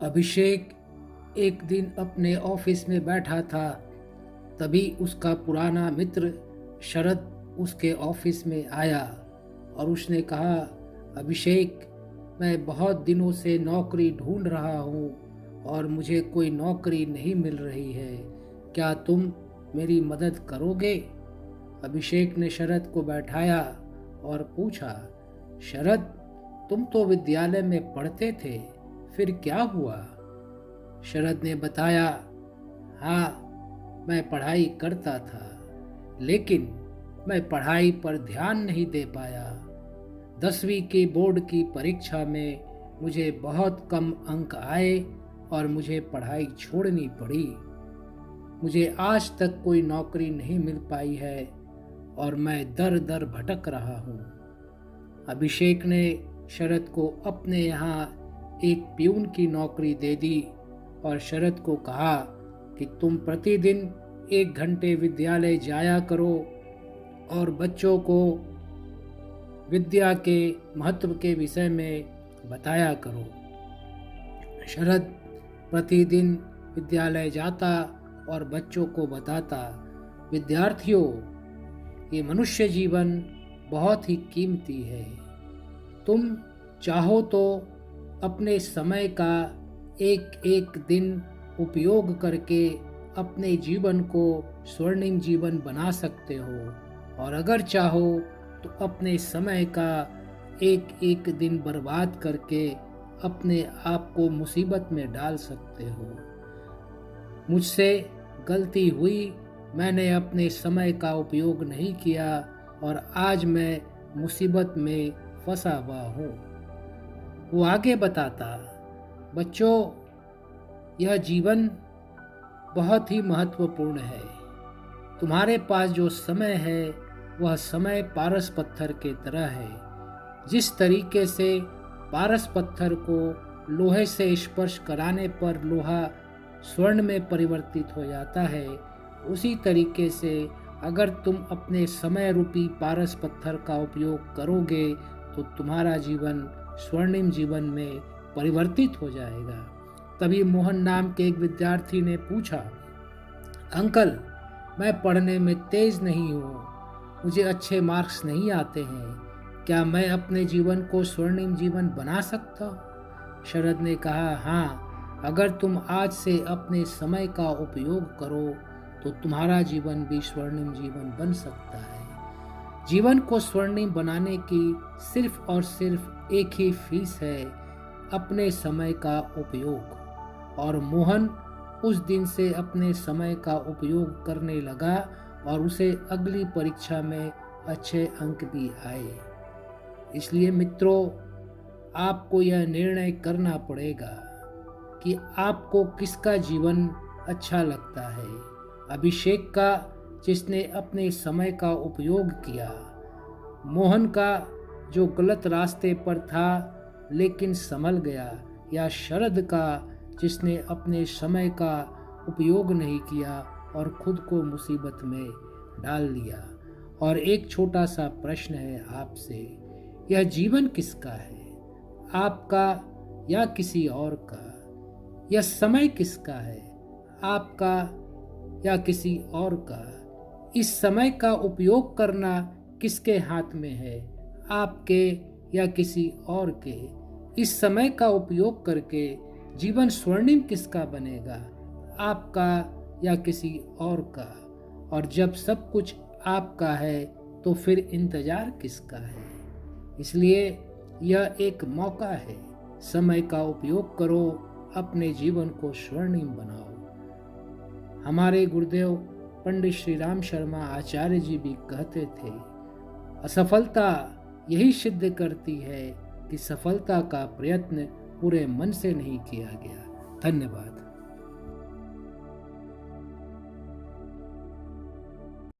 अभिषेक एक दिन अपने ऑफिस में बैठा था। तभी उसका पुराना मित्र शरद उसके ऑफिस में आया और उसने कहा, अभिषेक, मैं बहुत दिनों से नौकरी ढूंढ रहा हूँ और मुझे कोई नौकरी नहीं मिल रही है। क्या तुम मेरी मदद करोगे? अभिषेक ने शरद को बैठाया और पूछा, शरद, तुम तो विद्यालय में पढ़ते थे, फिर क्या हुआ? शरद ने बताया, हाँ, मैं पढ़ाई करता था, लेकिन मैं पढ़ाई पर ध्यान नहीं दे पाया। 10वीं की बोर्ड की परीक्षा में मुझे बहुत कम अंक आए और मुझे पढ़ाई छोड़नी पड़ी। मुझे आज तक कोई नौकरी नहीं मिल पाई है और मैं दर दर भटक रहा हूँ। अभिषेक ने शरद को अपने यहाँ एक प्यून की नौकरी दे दी और शरद को कहा कि तुम प्रतिदिन 1 घंटे विद्यालय जाया करो और बच्चों को विद्या के महत्व के विषय में बताया करो। शरद प्रतिदिन विद्यालय जाता और बच्चों को बताता, विद्यार्थियों, ये मनुष्य जीवन बहुत ही कीमती है। तुम चाहो तो अपने समय का एक एक दिन उपयोग करके अपने जीवन को स्वर्णिम जीवन बना सकते हो, और अगर चाहो तो अपने समय का एक एक दिन बर्बाद करके अपने आप को मुसीबत में डाल सकते हो। मुझसे गलती हुई, मैंने अपने समय का उपयोग नहीं किया और आज मैं मुसीबत में फंसा हुआ हूँ। वो आगे बताता, बच्चों, यह जीवन बहुत ही महत्वपूर्ण है। तुम्हारे पास जो समय है वह समय पारस पत्थर के तरह है। जिस तरीके से पारस पत्थर को लोहे से स्पर्श कराने पर लोहा स्वर्ण में परिवर्तित हो जाता है, उसी तरीके से अगर तुम अपने समय रूपी पारस पत्थर का उपयोग करोगे तो तुम्हारा जीवन स्वर्णिम जीवन में परिवर्तित हो जाएगा। तभी मोहन नाम के एक विद्यार्थी ने पूछा, अंकल, मैं पढ़ने में तेज नहीं हूँ, मुझे अच्छे मार्क्स नहीं आते हैं, क्या मैं अपने जीवन को स्वर्णिम जीवन बना सकता हूँ? शरद ने कहा, हाँ, अगर तुम आज से अपने समय का उपयोग करो तो तुम्हारा जीवन भी स्वर्णिम जीवन बन सकता है। जीवन को स्वर्णिम बनाने की सिर्फ और सिर्फ एक ही फीस है, अपने समय का उपयोग। और मोहन उस दिन से अपने समय का उपयोग करने लगा और उसे अगली परीक्षा में अच्छे अंक भी आए। इसलिए मित्रों, आपको यह निर्णय करना पड़ेगा कि आपको किसका जीवन अच्छा लगता है। अभिषेक का, जिसने अपने समय का उपयोग किया, मोहन का, जो गलत रास्ते पर था लेकिन संभल गया, या शरद का, जिसने अपने समय का उपयोग नहीं किया और खुद को मुसीबत में डाल दिया। और एक छोटा सा प्रश्न है आपसे, यह जीवन किसका है, आपका या किसी और का? यह समय किसका है, आपका या किसी और का? इस समय का उपयोग करना किसके हाथ में है, आपके या किसी और के? इस समय का उपयोग करके जीवन स्वर्णिम किसका बनेगा, आपका या किसी और का? और जब सब कुछ आपका है तो फिर इंतजार किसका है? इसलिए यह एक मौका है, समय का उपयोग करो, अपने जीवन को स्वर्णिम बनाओ। हमारे गुरुदेव पंडित श्री राम शर्मा आचार्य जी भी कहते थे, असफलता यही सिद्ध करती है कि सफलता का प्रयत्न पूरे मन से नहीं किया गया। धन्यवाद।